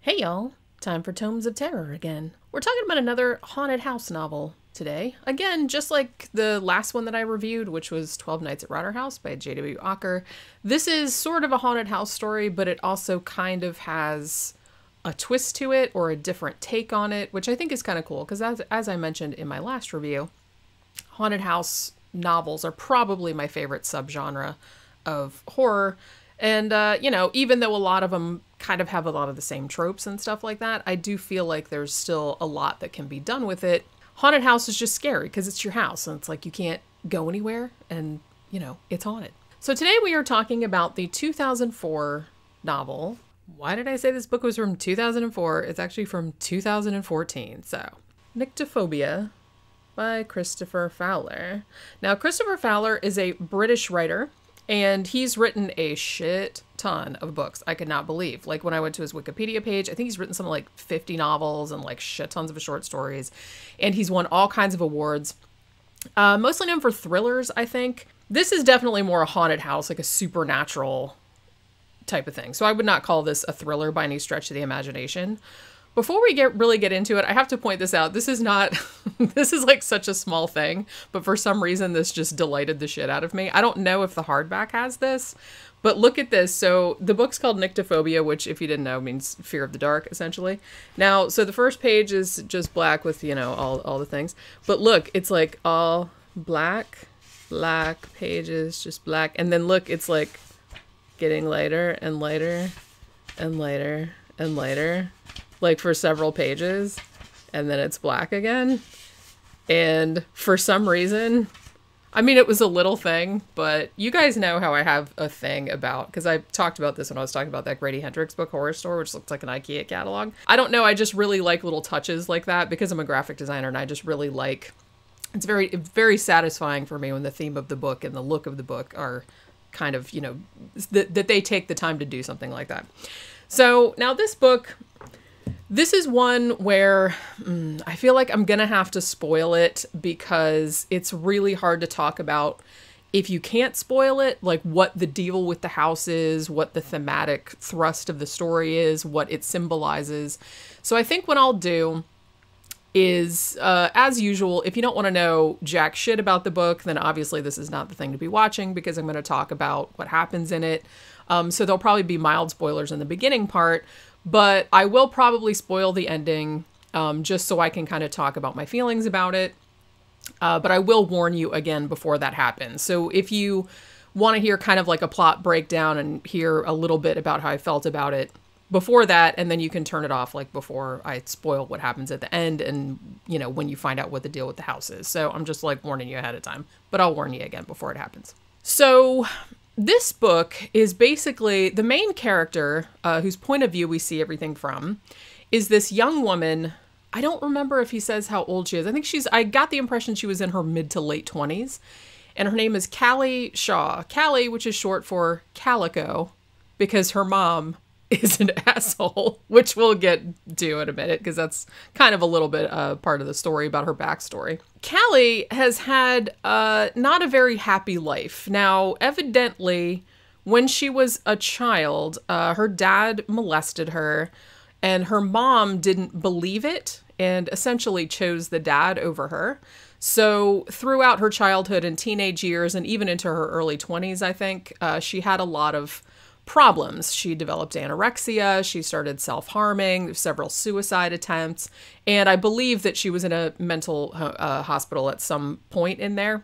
Hey y'all, time for Tomes of Terror again. We're talking about another haunted house novel today. Again, just like the last one that I reviewed, which was 12 Nights at Rotter House by J.W. Acker. This is sort of a haunted house story, but it also kind of has a twist to it or a different take on it, which I think is kind of cool because as I mentioned in my last review, haunted house novels are probably my favorite subgenre of horror. And, you know, even though a lot of them kind of have a lot of the same tropes and stuff like that, I do feel like there's still a lot that can be done with it. Haunted house is just scary because it's your house and it's like you can't go anywhere and, you know, it's haunted. So today we are talking about the 2004 novel. Why did I say this book was from 2004? It's actually from 2014. So, Nyctophobia by Christopher Fowler. Now, Christopher Fowler is a British writer. And he's written a shit ton of books. I could not believe. Like when I went to his Wikipedia page, I think he's written something like 50 novels and like shit tons of short stories. And he's won all kinds of awards. Mostly known for thrillers, I think. This is definitely more a haunted house, like a supernatural type of thing. So I would not call this a thriller by any stretch of the imagination. Before we really get into it, I have to point this out. This is not, this is like such a small thing, but for some reason this just delighted the shit out of me. I don't know if the hardback has this, but look at this. So the book's called Nyctophobia, which if you didn't know means fear of the dark, essentially. Now, so the first page is just black with, you know, all the things. But look, it's like all black pages, just black. And then look, it's like getting lighter and lighter and lighter and lighter. Like for several pages, and then it's black again. And for some reason, I mean, it was a little thing, but you guys know how I have a thing about, because I talked about this when I was talking about that Grady Hendrix book, Horror Store, which looks like an IKEA catalog. I don't know, I just really like little touches like that because I'm a graphic designer and I just really like, it's very, very satisfying for me when the theme of the book and the look of the book are kind of, you know, that they take the time to do something like that. So now this book, this is one where I feel like I'm going to have to spoil it because it's really hard to talk about if you can't spoil it, like what the deal with the house is, what the thematic thrust of the story is, what it symbolizes. So I think what I'll do is, as usual, if you don't want to know jack shit about the book, then obviously this is not the thing to be watching because I'm going to talk about what happens in it. So there'll probably be mild spoilers in the beginning part. But I will probably spoil the ending just so I can kind of talk about my feelings about it. But I will warn you again before that happens. So if you want to hear kind of like a plot breakdown and hear a little bit about how I felt about it before that, and then you can turn it off like before I spoil what happens at the end and, you know, when you find out what the deal with the house is. So I'm just like warning you ahead of time, but I'll warn you again before it happens. So this book is basically the main character, whose point of view we see everything from, is this young woman. I don't remember if he says how old she is. I think I got the impression she was in her mid to late 20s. And her name is Callie Shaw. Callie, which is short for Calico, because her mom is an asshole, which we'll get to in a minute, because that's kind of a little bit part of the story about her backstory. Callie has had not a very happy life. Now, evidently, when she was a child, her dad molested her, and her mom didn't believe it, and essentially chose the dad over her. So throughout her childhood and teenage years, and even into her early 20s, I think, she had a lot of problems. She developed anorexia, she started self-harming, several suicide attempts, and I believe that she was in a mental hospital at some point in there.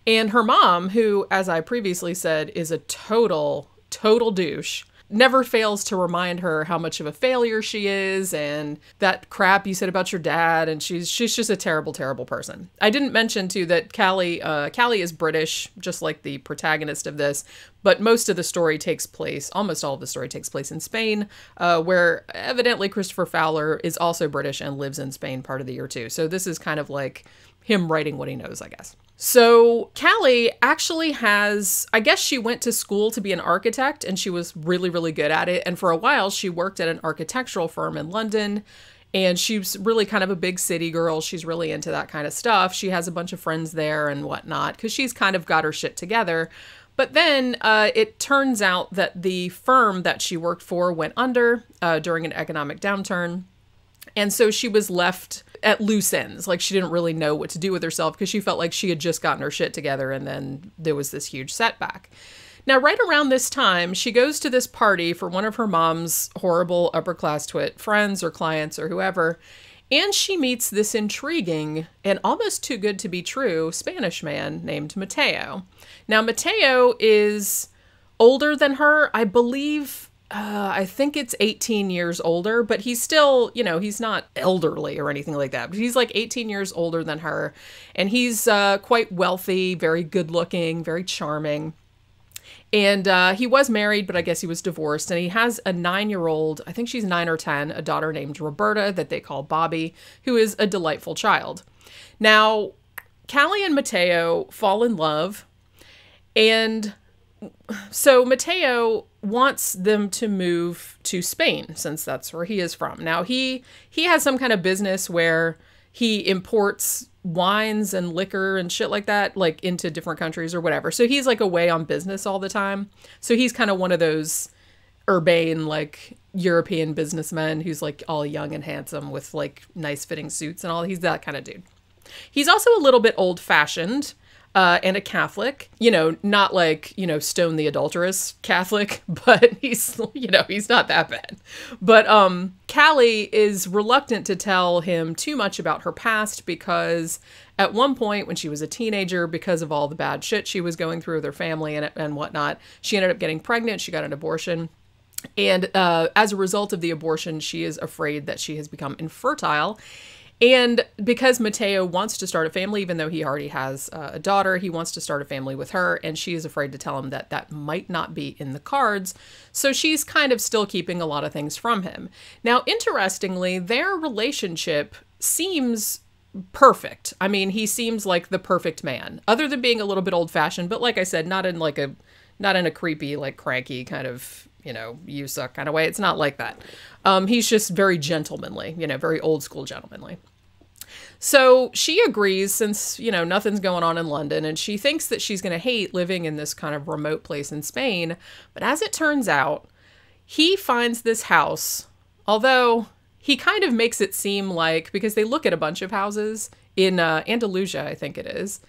And her mom, who, as I previously said, is a total douche, never fails to remind her how much of a failure she is and that crap you said about your dad, and she's just a terrible person. I didn't mention too that Callie is British, just like the protagonist of this, but most of the story takes place, almost all of the story takes place in Spain, where evidently Christopher Fowler is also British and lives in Spain part of the year too. So this is kind of like him writing what he knows, I guess. So Callie actually has, I guess she went to school to be an architect and she was really, really good at it. And for a while she worked at an architectural firm in London, and she's really kind of a big city girl. She's really into that kind of stuff. She has a bunch of friends there and whatnot because she's kind of got her shit together. But then it turns out that the firm that she worked for went under during an economic downturn. And so she was left at loose ends. Like, she didn't really know what to do with herself because she felt like she had just gotten her shit together, and then there was this huge setback. Now, right around this time, she goes to this party for one of her mom's horrible upper-class twit friends or clients or whoever, and she meets this intriguing and almost too good to be true Spanish man named Mateo. Now, Mateo is older than her. I believe, I think it's 18 years older, but he's still, you know, he's not elderly or anything like that. But he's like 18 years older than her, and he's quite wealthy, very good looking, very charming. And he was married, but I guess he was divorced. And he has a 9-year-old, I think she's 9 or 10, a daughter named Roberta that they call Bobby, who is a delightful child. Now, Callie and Mateo fall in love. And so Mateo wants them to move to Spain, since that's where he is from. Now, he has some kind of business where he imports wines and liquor and shit like that, like into different countries or whatever. So he's like away on business all the time. So he's kind of one of those urbane, like European businessmen who's like all young and handsome with like nice fitting suits and all. He's that kind of dude. He's also a little bit old fashioned. And a Catholic, you know, not like, you know, Stone the adulterous Catholic, but he's, you know, he's not that bad. But Callie is reluctant to tell him too much about her past because at one point when she was a teenager, because of all the bad shit she was going through with her family and whatnot, she ended up getting pregnant. She got an abortion. And as a result of the abortion, she is afraid that she has become infertile. And because Mateo wants to start a family, even though he already has a daughter, he wants to start a family with her, and she is afraid to tell him that that might not be in the cards. So she's kind of still keeping a lot of things from him. Now, interestingly, their relationship seems perfect. I mean, he seems like the perfect man, other than being a little bit old-fashioned, but like I said, not in a creepy, like cranky kind of, you know, you suck kind of way. It's not like that. He's just very gentlemanly, you know, very old school gentlemanly. So she agrees since, you know, nothing's going on in London, and she thinks that she's going to hate living in this kind of remote place in Spain. But as it turns out, he finds this house, although he kind of makes it seem like, because they look at a bunch of houses in Andalusia, I think it is,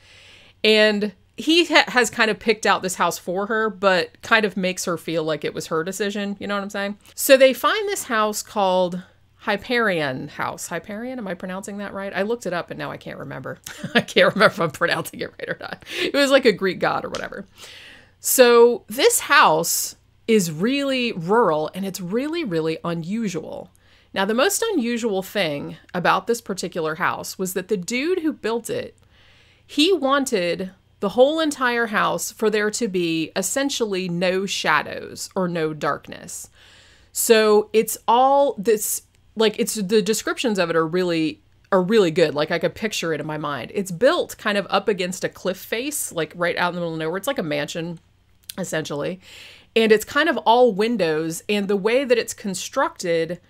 and he has kind of picked out this house for her, but kind of makes her feel like it was her decision. You know what I'm saying? So they find this house called Hyperion House. Hyperion? Am I pronouncing that right? I looked it up and now I can't remember. I can't remember if I'm pronouncing it right or not. It was like a Greek god or whatever. So this house is really rural and it's really, really unusual. Now, the most unusual thing about this particular house was that the dude who built it, he wanted the whole entire house for there to be essentially no shadows or no darkness. So it's all this, like, it's the descriptions of it are really good. Like, I could picture it in my mind. It's built kind of up against a cliff face, like right out in the middle of nowhere. It's like a mansion, essentially. And it's kind of all windows. And the way that it's constructed,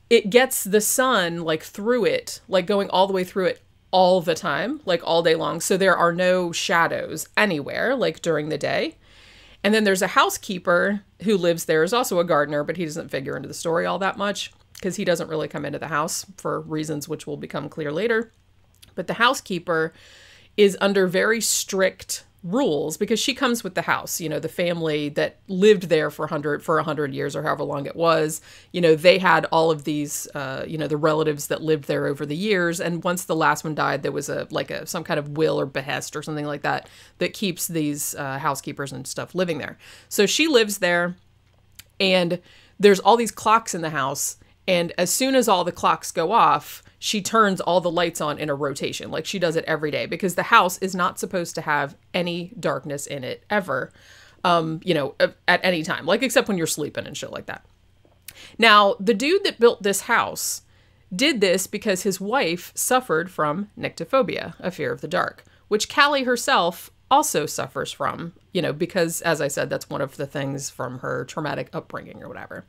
it gets the sun like through it, like going all the way through it all the time, like all day long. So there are no shadows anywhere, like during the day. And then there's a housekeeper who lives there, is also a gardener, but he doesn't figure into the story all that much because he doesn't really come into the house for reasons which will become clear later. But the housekeeper is under very strict rules because she comes with the house. You know, the family that lived there for 100 years or however long it was, you know, they had all of these, you know, the relatives that lived there over the years. And once the last one died, there was some kind of will or behest or something like that that keeps these housekeepers and stuff living there. So she lives there, and there's all these clocks in the house. And as soon as all the clocks go off, she turns all the lights on in a rotation. Like, she does it every day because the house is not supposed to have any darkness in it ever, you know, at any time, like except when you're sleeping and shit like that. Now, the dude that built this house did this because his wife suffered from nyctophobia, a fear of the dark, which Callie herself also suffers from, you know, because, as I said, that's one of the things from her traumatic upbringing or whatever.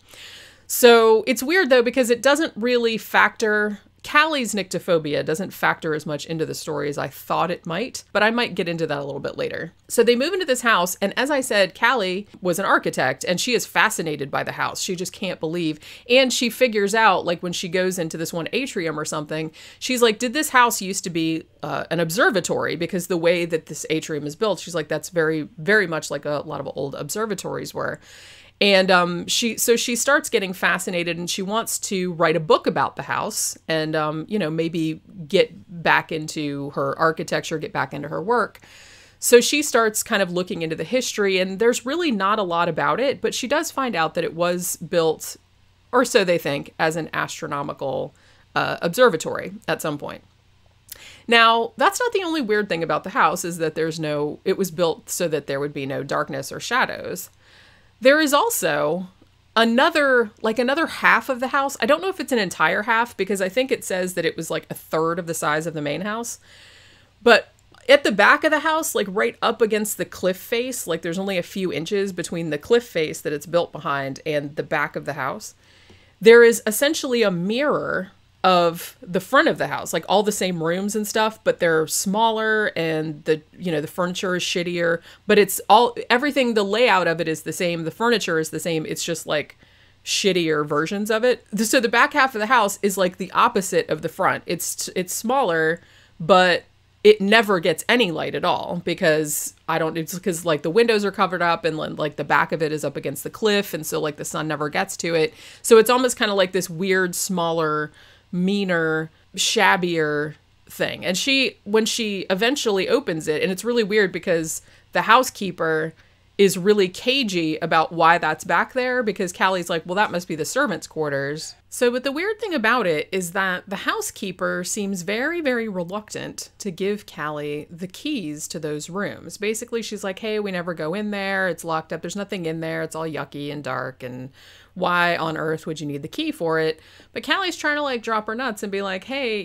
So it's weird, though, because it doesn't really factor Callie's nyctophobia doesn't factor as much into the story as I thought it might, but I might get into that a little bit later. So they move into this house, and as I said, Callie was an architect, and she is fascinated by the house. She just can't believe, and she figures out, like when she goes into this one atrium or something, she's like, did this house used to be an observatory? Because the way that this atrium is built, she's like, that's very, very much like a lot of old observatories were. And she starts getting fascinated, and she wants to write a book about the house and, you know, maybe get back into her architecture, get back into her work. So she starts kind of looking into the history, and there's really not a lot about it, but she does find out that it was built, or so they think, as an astronomical observatory at some point. Now, that's not the only weird thing about the house, is that it was built so that there would be no darkness or shadows. There is also another half of the house. I don't know if it's an entire half, because I think it says that it was like a third of the size of the main house. But at the back of the house, like right up against the cliff face, like there's only a few inches between the cliff face that it's built behind and the back of the house, there is essentially a mirror of the front of the house, like all the same rooms and stuff, but they're smaller, and the furniture is shittier, but everything, the layout of it is the same. The furniture is the same. It's just like shittier versions of it. So the back half of the house is like the opposite of the front. It's smaller, but it never gets any light at all, because it's because like the windows are covered up, and like the back of it is up against the cliff. And so like the sun never gets to it. So it's almost kind of like this weird, smaller, meaner, shabbier thing. And when she eventually opens it, and it's really weird because the housekeeper is really cagey about why that's back there, because Callie's like, well, that must be the servants' quarters. So, but the weird thing about it is that the housekeeper seems very, very reluctant to give Callie the keys to those rooms. Basically, she's like, hey, we never go in there. It's locked up. There's nothing in there. It's all yucky and dark, and why on earth would you need the key for it? But Callie's trying to like drop her nuts and be like, hey,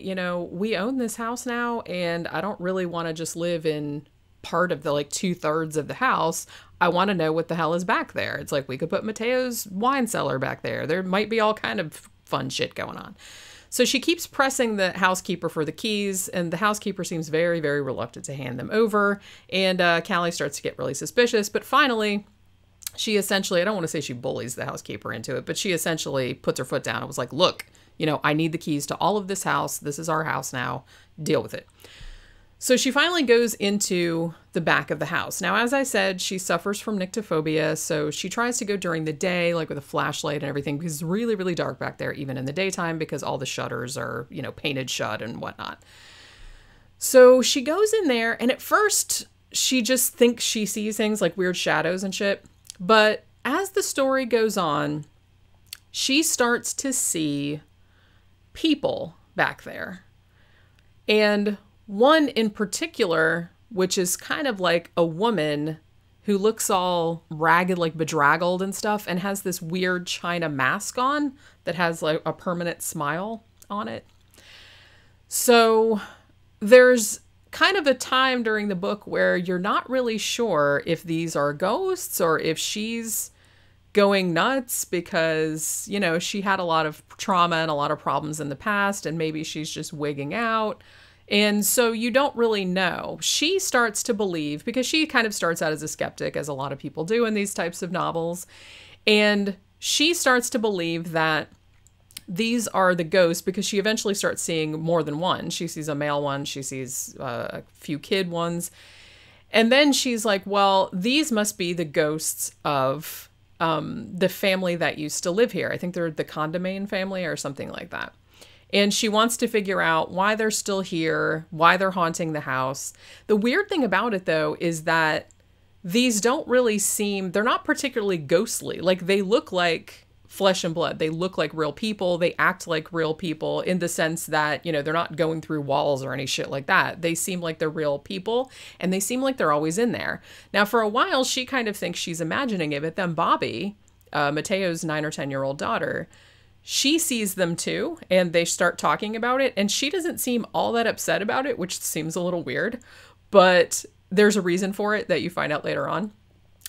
we own this house now, and I don't really want to just live in part of the like 2/3 of the house. I want to know what the hell is back there. It's like, we could put Mateo's wine cellar back there. There might be all kind of fun shit going on. So she keeps pressing the housekeeper for the keys, and the housekeeper seems very, very reluctant to hand them over. And Callie starts to get really suspicious, but finally, she essentially, I don't want to say she bullies the housekeeper into it, but she essentially puts her foot down and was like, look, I need the keys to all of this house. This is our house now. Deal with it. So she finally goes into the back of the house. Now, as I said, she suffers from nyctophobia, so she tries to go during the day, like with a flashlight and everything, because it's really, really dark back there, even in the daytime, because all the shutters are, painted shut and whatnot. So she goes in there, and at first, she just thinks she sees things like weird shadows and shit. But as the story goes on, she starts to see people back there. And one in particular, which is kind of like a woman who looks all ragged, like bedraggled and stuff, and has this weird China mask on that has like a permanent smile on it. So there's kind of a time during the book where you're not really sure if these are ghosts or if she's going nuts because, she had a lot of trauma and a lot of problems in the past, and maybe she's just wigging out. And so you don't really know. She starts to believe, because she kind of starts out as a skeptic, as a lot of people do in these types of novels. And she starts to believe that these are the ghosts, because she eventually starts seeing more than one. She sees a male one. She sees a few kid ones. And then she's like, well, these must be the ghosts of the family that used to live here. I think they're the Condamine family or something like that. And she wants to figure out why they're still here, why they're haunting the house. The weird thing about it, though, is that these don't really seem, they're not particularly ghostly. Like, they look like flesh and blood. They look like real people. They act like real people in the sense that, they're not going through walls or any shit like that. They seem like they're real people, and they seem like they're always in there. Now, for a while, she kind of thinks she's imagining it, but then Bobby, Mateo's 9 or 10-year-old daughter, she sees them too, and they start talking about it, and she doesn't seem all that upset about it, which seems a little weird, but there's a reason for it that you find out later on.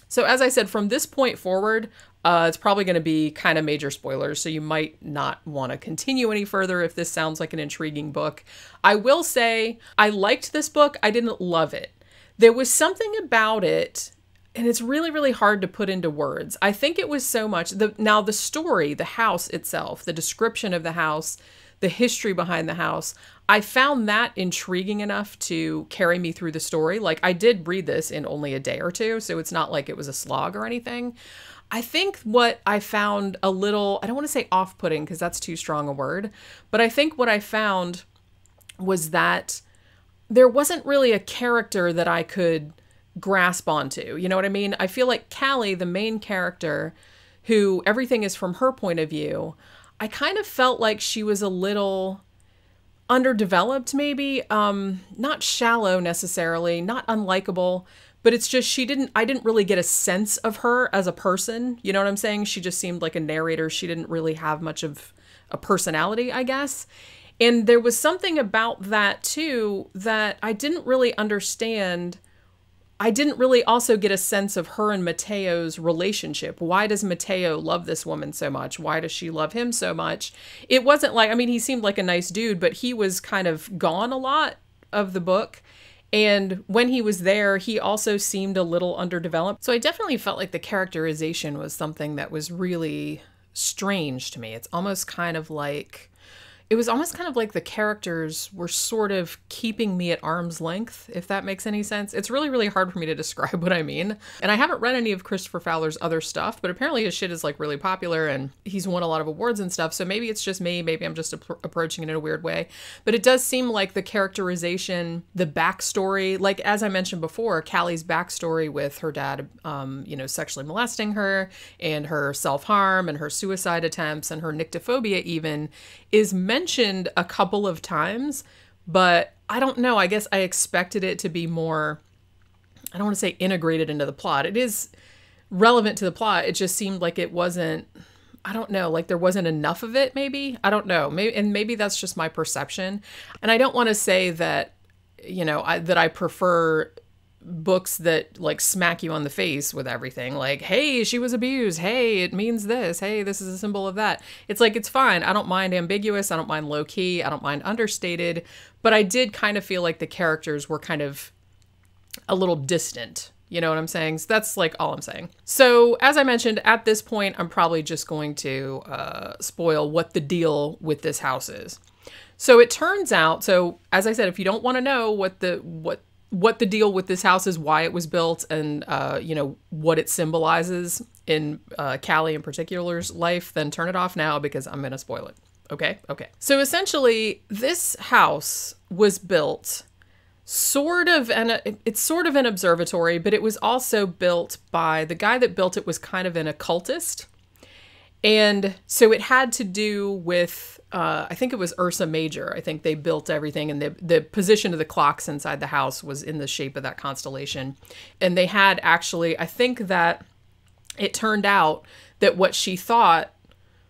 So as I said, from this point forward, It's probably going to be kind of major spoilers, so you might not want to continue any further if this sounds like an intriguing book. I will say I liked this book. I didn't love it. There was something about it, and it's really, really hard to put into words. I think it was so much now the story, the house itself, the description of the house, the history behind the house, I found that intriguing enough to carry me through the story. Like, I did read this in only a day or two, so it's not like it was a slog or anything. I think what I found a little, I don't want to say off-putting because that's too strong a word, but I think what I found was that there wasn't really a character that I could grasp onto. You know what I mean? I feel like Callie, the main character, who everything is from her point of view, I kind of felt like she was a little underdeveloped, maybe. Not shallow necessarily, not unlikable, but it's just I didn't really get a sense of her as a person. You know what I'm saying? She just seemed like a narrator. She didn't really have much of a personality, I guess. And there was something about that too that I didn't really understand. I didn't really also get a sense of her and Mateo's relationship. Why does Mateo love this woman so much? Why does she love him so much? It wasn't like, I mean, he seemed like a nice dude, but he was kind of gone a lot of the book. And when he was there, he also seemed a little underdeveloped. So I definitely felt like the characterization was something that was really strange to me. It's almost kind of like, it was almost kind of like the characters were sort of keeping me at arm's length, if that makes any sense. It's really, really hard for me to describe what I mean. And I haven't read any of Christopher Fowler's other stuff, but apparently his shit is like really popular and he's won a lot of awards and stuff. So maybe it's just me. Maybe I'm just approaching it in a weird way. But it does seem like the characterization, the backstory, like as I mentioned before, Callie's backstory with her dad, sexually molesting her and her self-harm and her suicide attempts and her nyctophobia even is mentioned a couple of times, but I don't know. I guess I expected it to be more, I don't want to say integrated into the plot. It is relevant to the plot. It just seemed like it wasn't, I don't know, like there wasn't enough of it maybe. I don't know. Maybe that's just my perception. And I don't want to say that, that I prefer books that like smack you on the face with everything like, hey, she was abused, hey, it means this, hey, this is a symbol of that. It's like, it's fine. I don't mind ambiguous, I don't mind low key, I don't mind understated, but I did kind of feel like the characters were kind of a little distant. You know what I'm saying? So that's like all I'm saying. So as I mentioned, at this point, I'm probably just going to spoil what the deal with this house is. So it turns out, so as I said, if you don't want to know what the deal with this house is, why it was built, and, what it symbolizes in Callie in particular's life, then turn it off now because I'm going to spoil it. Okay? Okay. So essentially, this house was built it's sort of an observatory, but it was also built by the guy that built it was kind of an occultist. And so it had to do with, I think it was Ursa Major. I think they built everything, and the position of the clocks inside the house was in the shape of that constellation. And they had actually, I think that it turned out that what she thought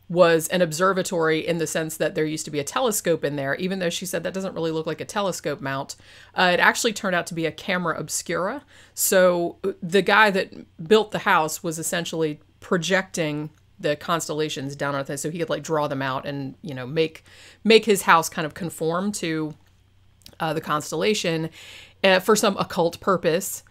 was an observatory in the sense that there used to be a telescope in there, even though she said that doesn't really look like a telescope mount. It actually turned out to be a camera obscura. So the guy that built the house was essentially projecting the constellations down on Earth, so he could like draw them out and make his house kind of conform to the constellation for some occult purpose.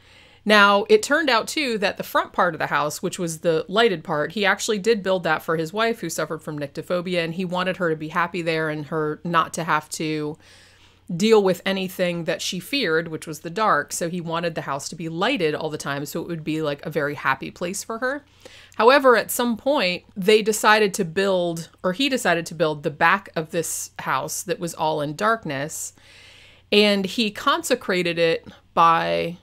Now it turned out too that the front part of the house, which was the lighted part, he actually did build that for his wife who suffered from nyctophobia, and he wanted her to be happy there and her not to have to deal with anything that she feared, which was the dark. So he wanted the house to be lighted all the time, so it would be like a very happy place for her. However, at some point, he decided to build the back of this house that was all in darkness, and he consecrated it by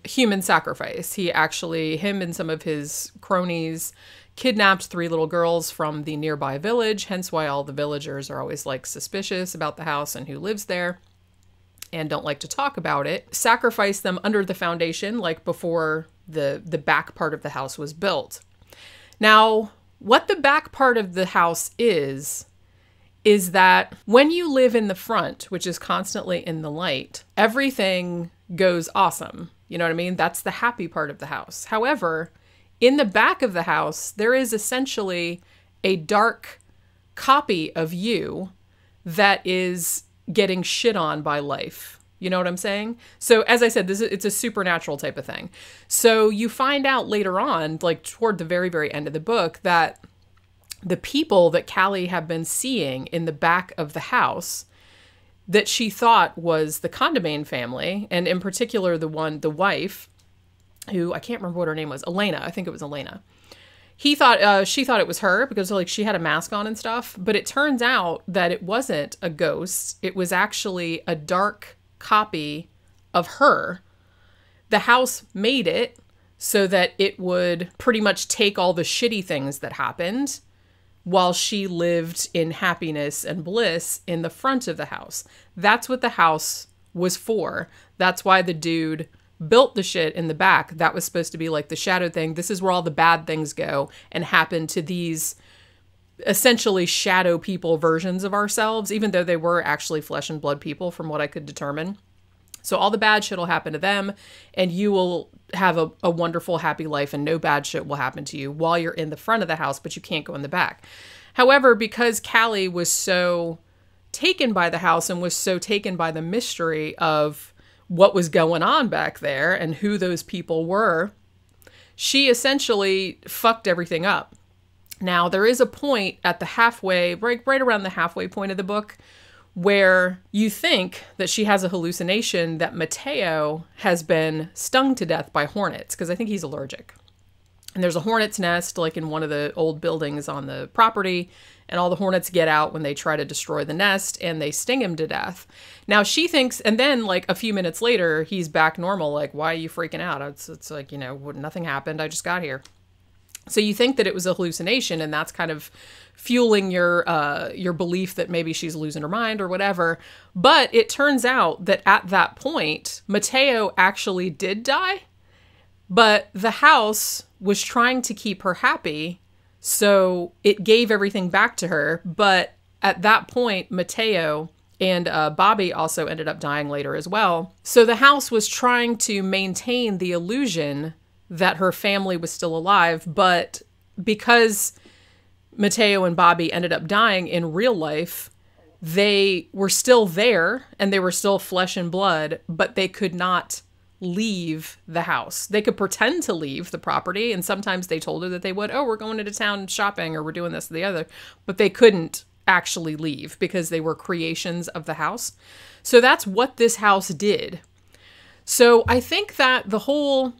human sacrifice. He actually, him and some of his cronies, kidnapped 3 little girls from the nearby village, hence why all the villagers are always like suspicious about the house and who lives there and don't like to talk about it. Sacrificed them under the foundation, like before the back part of the house was built. Now, what the back part of the house is that when you live in the front, which is constantly in the light, everything goes awesome. You know what I mean? That's the happy part of the house. However, in the back of the house, there is essentially a dark copy of you that is getting shit on by life. You know what I'm saying? So as I said, it's a supernatural type of thing. So you find out later on, like toward the very, very end of the book, that the people that Callie had been seeing in the back of the house that she thought was the Condamine family, and in particular the wife, who I can't remember what her name was, Elena. I think it was Elena. She thought it was her because like she had a mask on and stuff, but it turns out that it wasn't a ghost. It was actually a dark copy of her. The house made it so that it would pretty much take all the shitty things that happened while she lived in happiness and bliss in the front of the house. That's what the house was for. That's why the dude built the shit in the back. That was supposed to be like the shadow thing. This is where all the bad things go and happen to these essentially shadow people versions of ourselves, even though they were actually flesh and blood people from what I could determine. So all the bad shit will happen to them, and you will have a wonderful, happy life, and no bad shit will happen to you while you're in the front of the house, but you can't go in the back. However, because Callie was so taken by the house and was so taken by the mystery of what was going on back there and who those people were, she essentially fucked everything up. Now, there is a point at the halfway, right around the halfway point of the book, where you think that she has a hallucination that Mateo has been stung to death by hornets, because I think he's allergic. And there's a hornet's nest, like in one of the old buildings on the property, and all the hornets get out when they try to destroy the nest, and they sting him to death. Now she thinks, and then like a few minutes later, he's back normal, like, why are you freaking out? It's like, you know, nothing happened, I just got here. So you think that it was a hallucination, and that's kind of fueling your belief that maybe she's losing her mind or whatever. But it turns out that at that point, Mateo actually did die, but the house was trying to keep her happy, so it gave everything back to her. But at that point, Mateo and Bobby also ended up dying later as well. So the house was trying to maintain the illusion that her family was still alive, but because Mateo and Bobby ended up dying in real life, they were still there and they were still flesh and blood, but they could not leave the house. They could pretend to leave the property, and sometimes they told her that they would, oh, we're going into town shopping, or we're doing this or the other, but they couldn't actually leave because they were creations of the house. So that's what this house did. So I think that the whole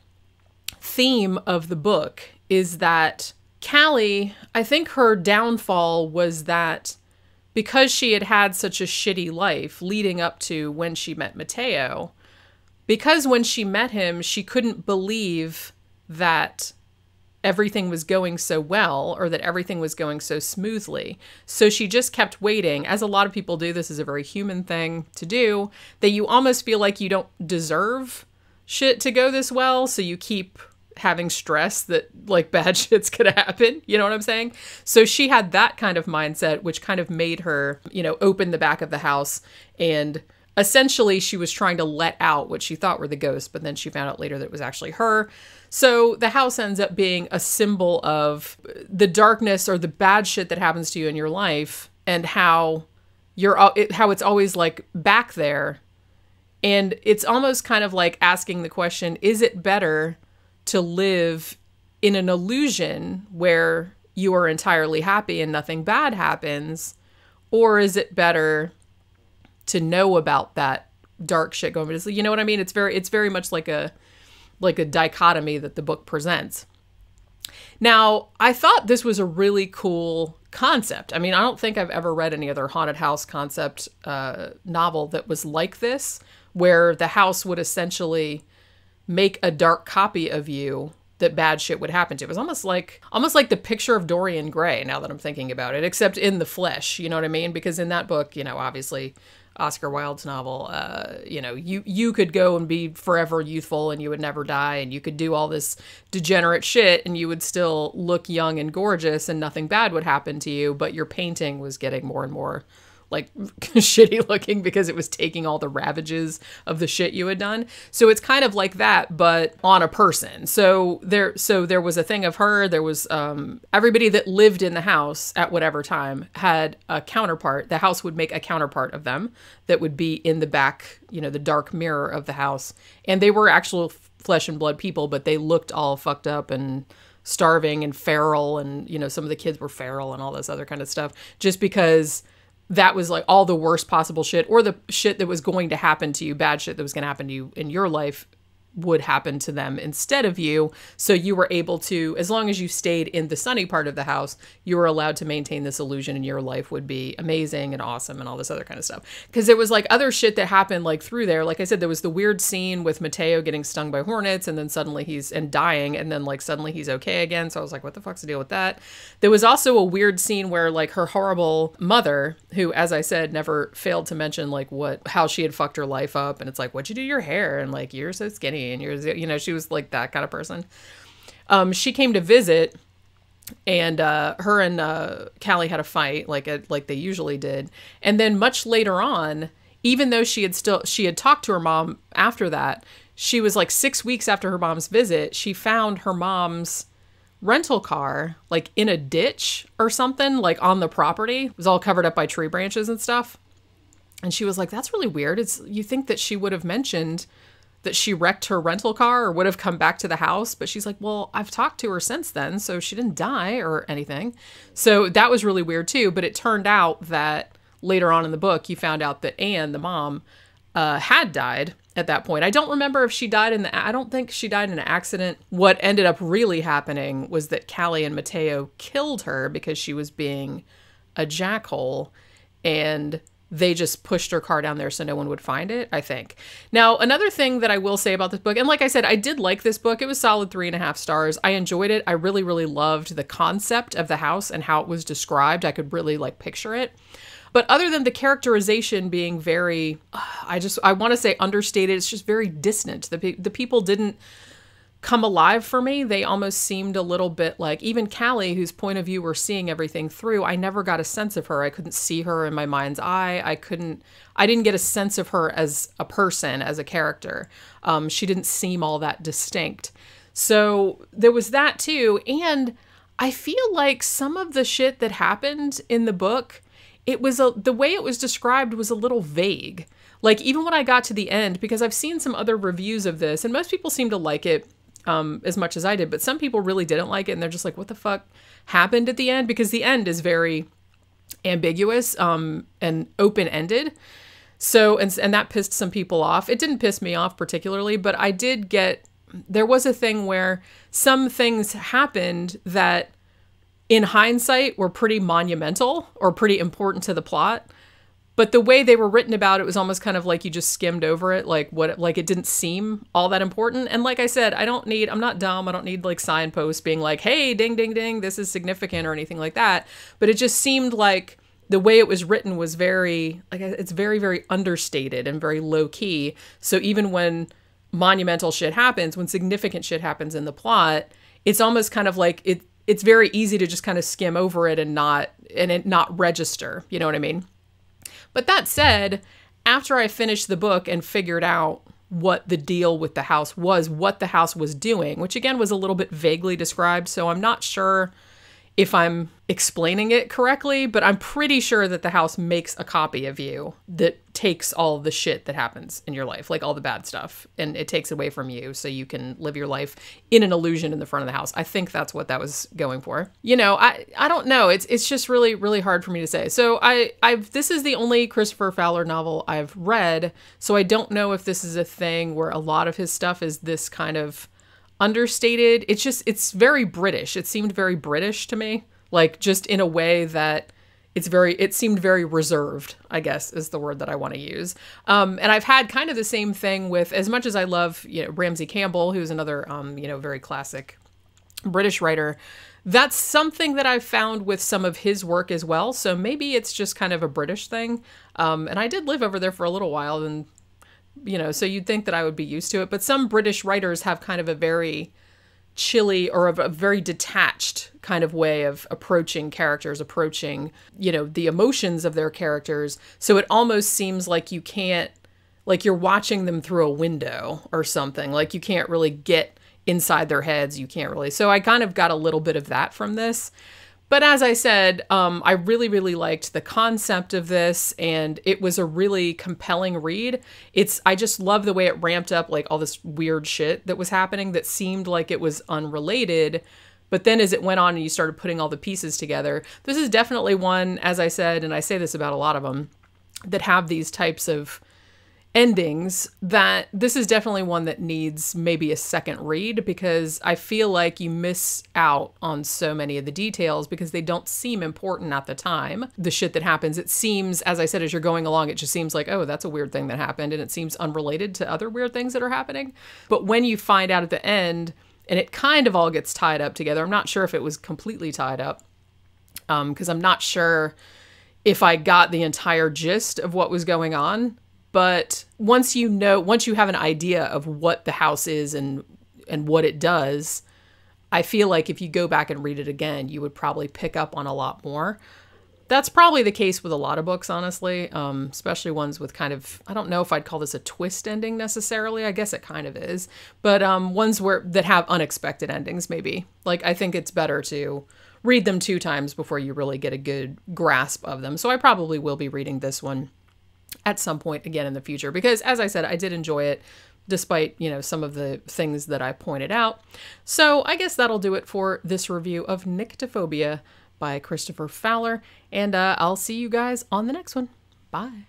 theme of the book is that Callie, I think her downfall was that because she had had such a shitty life leading up to when she met Mateo, because when she met him, she couldn't believe that everything was going so well or that everything was going so smoothly. So she just kept waiting, as a lot of people do. This is a very human thing to do, that you almost feel like you don't deserve shit to go this well, so you keep having stress that like bad shit's gonna happen. You know what I'm saying? So she had that kind of mindset, which kind of made her, you know, open the back of the house, and essentially she was trying to let out what she thought were the ghosts, but then she found out later that it was actually her. So the house ends up being a symbol of the darkness or the bad shit that happens to you in your life, and how it's always like back there. And it's almost kind of like asking the question, is it better to live in an illusion where you are entirely happy and nothing bad happens? Or is it better to know about that dark shit going on? You know what I mean? It's very much like a dichotomy that the book presents. Now, I thought this was a really cool concept. I mean, I don't think I've ever read any other haunted house concept novel that was like this, where the house would essentially make a dark copy of you that bad shit would happen to. It was almost like the picture of Dorian Gray, now that I'm thinking about it, except in the flesh, you know what I mean? Because in that book, you know, obviously Oscar Wilde's novel, you know, you could go and be forever youthful and you would never die, and you could do all this degenerate shit and you would still look young and gorgeous and nothing bad would happen to you, but your painting was getting more and more like shitty looking because it was taking all the ravages of the shit you had done. So it's kind of like that, but on a person. So there was a thing of her. There was everybody that lived in the house at whatever time had a counterpart. The house would make a counterpart of them that would be in the back, you know, the dark mirror of the house. And they were actual flesh and blood people, but they looked all fucked up and starving and feral, and, you know, some of the kids were feral and all this other kind of stuff, just because that was like all the worst possible shit, or the shit that was going to happen to you, bad shit that was going to happen to you in your life, would happen to them instead of you. So you were able to, as long as you stayed in the sunny part of the house, you were allowed to maintain this illusion, and your life would be amazing and awesome and all this other kind of stuff. Because there was like other shit that happened like through there. Like I said, there was the weird scene with Mateo getting stung by hornets, and then suddenly and dying, and then like suddenly he's okay again. So I was like, what the fuck's the deal with that? There was also a weird scene where like her horrible mother, who, as I said, never failed to mention like how she had fucked her life up, and it's like, what'd you do to your hair? And like, you're so skinny, and you're, you know, she was like that kind of person. She came to visit, and her and Callie had a fight like they usually did. And then much later on, even though she had talked to her mom after that, she was like 6 weeks after her mom's visit, she found her mom's rental car like in a ditch or something, like on the property. It was all covered up by tree branches and stuff. And she was like, that's really weird. You think that she would have mentioned that she wrecked her rental car or would have come back to the house. But she's like, well, I've talked to her since then, so she didn't die or anything. So that was really weird too. But it turned out that later on in the book, you found out that Anne, the mom, had died at that point. I don't remember if she died I don't think she died in an accident. What ended up really happening was that Callie and Mateo killed her because she was being a jackhole, and they just pushed her car down there so no one would find it, I think. Now, another thing that I will say about this book, and like I said, I did like this book. It was solid 3.5 stars. I enjoyed it. I really, really loved the concept of the house and how it was described. I could really like picture it. But other than the characterization being very, I want to say understated, it's just very distant. The people didn't come alive for me. They almost seemed a little bit like, even Callie, whose point of view we're seeing everything through, I never got a sense of her. I couldn't see her in my mind's eye. I didn't get a sense of her as a person, as a character. She didn't seem all that distinct. So there was that too. And I feel like some of the shit that happened in the book, the way it was described was a little vague. Like even when I got to the end, because I've seen some other reviews of this, and most people seem to like it as much as I did, but some people really didn't like it, and they're just like, what the fuck happened at the end? Because the end is very ambiguous and open-ended. So, and that pissed some people off. It didn't piss me off particularly, but there was a thing where some things happened that in hindsight were pretty monumental or pretty important to the plot. But the way they were written about it was almost kind of like you just skimmed over it, like it didn't seem all that important. And like I said, I'm not dumb. I don't need like signposts being like, hey, ding, ding, ding, this is significant or anything like that. But it just seemed like the way it was written was it's very, very understated and very low key. So even when monumental shit happens, when significant shit happens in the plot, it's almost kind of like it's very easy to just kind of skim over it and not register. You know what I mean? But that said, after I finished the book and figured out what the deal with the house was, what the house was doing, which again was a little bit vaguely described, so I'm not sure if I'm explaining it correctly, but I'm pretty sure that the house makes a copy of you that takes all the shit that happens in your life, like all the bad stuff, and it takes away from you so you can live your life in an illusion in the front of the house. I think that's what that was going for. You know, I don't know. It's just really, really hard for me to say. So this is the only Christopher Fowler novel I've read, so I don't know if this is a thing where a lot of his stuff is this kind of understated. It's very British. It seemed very British to me, like just in a way that it seemed very reserved, I guess is the word that I want to use. And I've had kind of the same thing with, as much as I love, Ramsey Campbell, who's another, very classic British writer. That's something that I've found with some of his work as well. So maybe it's just kind of a British thing. And I did live over there for a little while, and so you'd think that I would be used to it. But some British writers have kind of a very chilly or of a very detached kind of way of approaching characters, approaching, you know, the emotions of their characters. So it almost seems like you can't, like you're watching them through a window or something. Like you can't really get inside their heads. You can't really. So I kind of got a little bit of that from this. But as I said, I really, really liked the concept of this, and it was a really compelling read. I just love the way it ramped up, like all this weird shit that was happening that seemed like it was unrelated. But then as it went on and you started putting all the pieces together, this is definitely one, as I said, and I say this about a lot of them, that have these types of endings, that this is definitely one that needs maybe a second read, because I feel like you miss out on so many of the details because they don't seem important at the time. The shit that happens, it seems, as I said, as you're going along, it just seems like, oh, that's a weird thing that happened, and it seems unrelated to other weird things that are happening. But when you find out at the end, and it kind of all gets tied up together, I'm not sure if it was completely tied up, because I'm not sure if I got the entire gist of what was going on. But once you have an idea of what the house is and what it does, I feel like if you go back and read it again, you would probably pick up on a lot more. That's probably the case with a lot of books, honestly, especially ones with kind of, I don't know if I'd call this a twist ending necessarily. I guess it kind of is. But ones that have unexpected endings, maybe. Like, I think it's better to read them 2 times before you really get a good grasp of them. So I probably will be reading this one at some point again in the future, because as I said, I did enjoy it despite, you know, some of the things that I pointed out. So I guess that'll do it for this review of Nyctophobia by Christopher Fowler, and I'll see you guys on the next one. Bye.